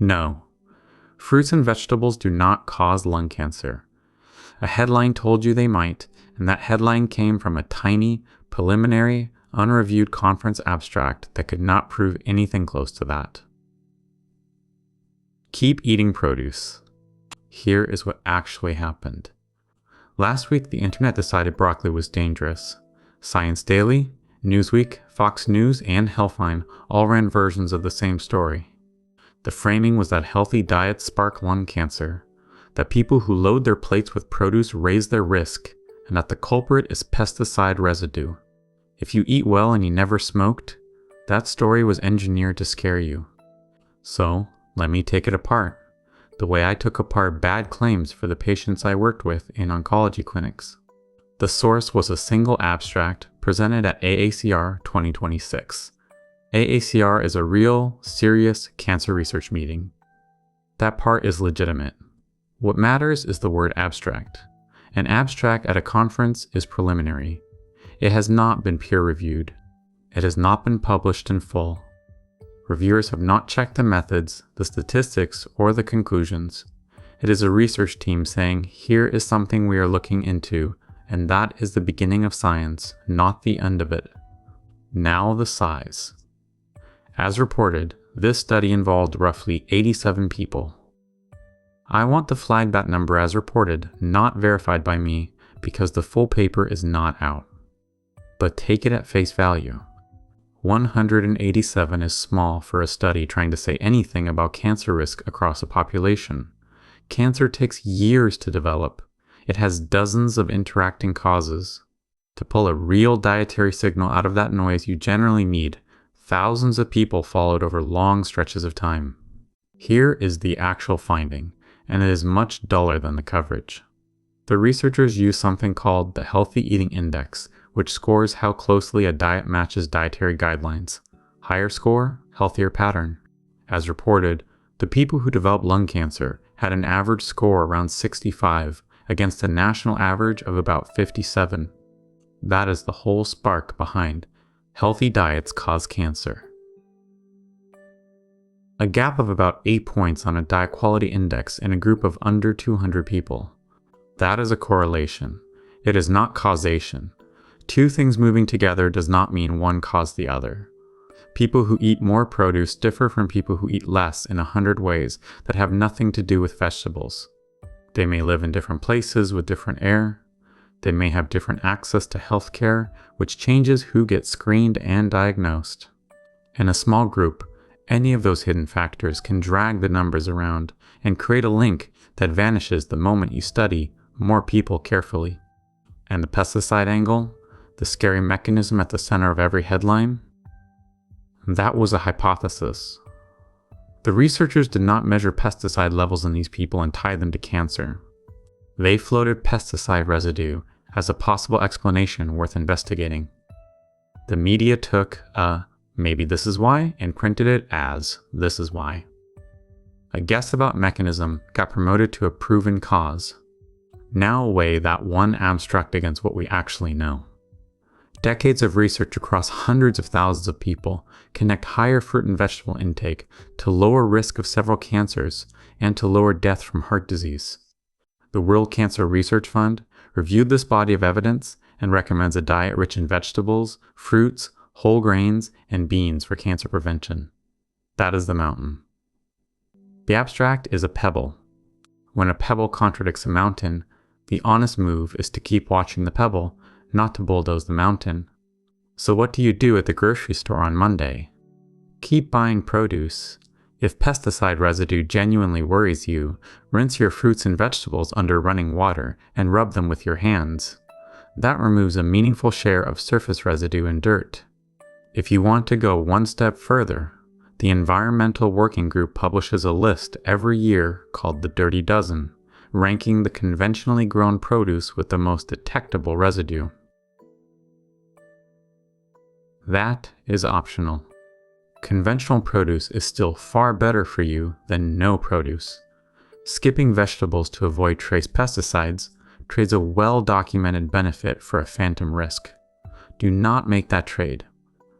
No, fruits and vegetables do not cause lung cancer. A headline told you they might, and that headline came from a tiny, preliminary, unreviewed conference abstract that could not prove anything close to that. Keep eating produce. Here is what actually happened. Last week, the internet decided broccoli was dangerous. Science Daily, Newsweek, Fox News, and Healthline all ran versions of the same story. The framing was that healthy diets spark lung cancer, that people who load their plates with produce raise their risk, and that the culprit is pesticide residue. If you eat well and you never smoked, that story was engineered to scare you. So, let me take it apart, the way I took apart bad claims for the patients I worked with in oncology clinics. The source was a single abstract presented at AACR 2026. AACR is a real, serious cancer research meeting. That part is legitimate. What matters is the word abstract. An abstract at a conference is preliminary. It has not been peer-reviewed. It has not been published in full. Reviewers have not checked the methods, the statistics, or the conclusions. It is a research team saying, here is something we are looking into, and that is the beginning of science, not the end of it. Now the size. As reported, this study involved roughly 87 people. I want to flag that number as reported, not verified by me, because the full paper is not out. But take it at face value. 187 is small for a study trying to say anything about cancer risk across a population. Cancer takes years to develop. It has dozens of interacting causes. To pull a real dietary signal out of that noise, you generally need thousands of people followed over long stretches of time. Here is the actual finding, and it is much duller than the coverage. The researchers use something called the Healthy Eating Index, which scores how closely a diet matches dietary guidelines. Higher score, healthier pattern. As reported, the people who developed lung cancer had an average score around 65 against a national average of about 57. That is the whole spark behind healthy diets cause cancer. A gap of about 8 points on a diet quality index in a group of under 200 people. That is a correlation. It is not causation. Two things moving together does not mean one caused the other. People who eat more produce differ from people who eat less in 100 ways that have nothing to do with vegetables. They may live in different places with different air. They may have different access to health care, which changes who gets screened and diagnosed. In a small group, any of those hidden factors can drag the numbers around and create a link that vanishes the moment you study more people carefully. And the pesticide angle, the scary mechanism at the center of every headline, that was a hypothesis. The researchers did not measure pesticide levels in these people and tie them to cancer. They floated pesticide residue as a possible explanation worth investigating. The media took maybe this is why and printed it as this is why. A guess about mechanism got promoted to a proven cause. Now weigh that one abstract against what we actually know. Decades of research across hundreds of thousands of people connect higher fruit and vegetable intake to lower risk of several cancers and to lower death from heart disease. The World Cancer Research Fund reviewed this body of evidence and recommends a diet rich in vegetables, fruits, whole grains, and beans for cancer prevention. That is the mountain. The abstract is a pebble. When a pebble contradicts a mountain, the honest move is to keep watching the pebble, not to bulldoze the mountain. So what do you do at the grocery store on Monday? Keep buying produce. If pesticide residue genuinely worries you, rinse your fruits and vegetables under running water and rub them with your hands. That removes a meaningful share of surface residue and dirt. If you want to go one step further, the Environmental Working Group publishes a list every year called the Dirty Dozen, ranking the conventionally grown produce with the most detectable residue. That is optional. Conventional produce is still far better for you than no produce. Skipping vegetables to avoid trace pesticides trades a well-documented benefit for a phantom risk. Do not make that trade.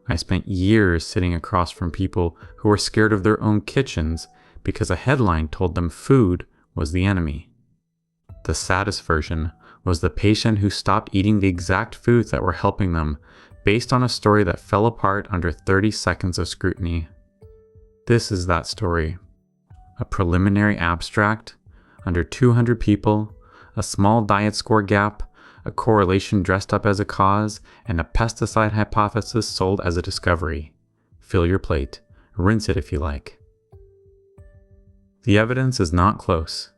I spent years sitting across from people who were scared of their own kitchens because a headline told them food was the enemy. The saddest version was the patient who stopped eating the exact foods that were helping them based on a story that fell apart under 30 seconds of scrutiny. This is that story. A preliminary abstract, under 200 people, a small diet score gap, a correlation dressed up as a cause, and a pesticide hypothesis sold as a discovery. Fill your plate. Rinse it if you like. The evidence is not close.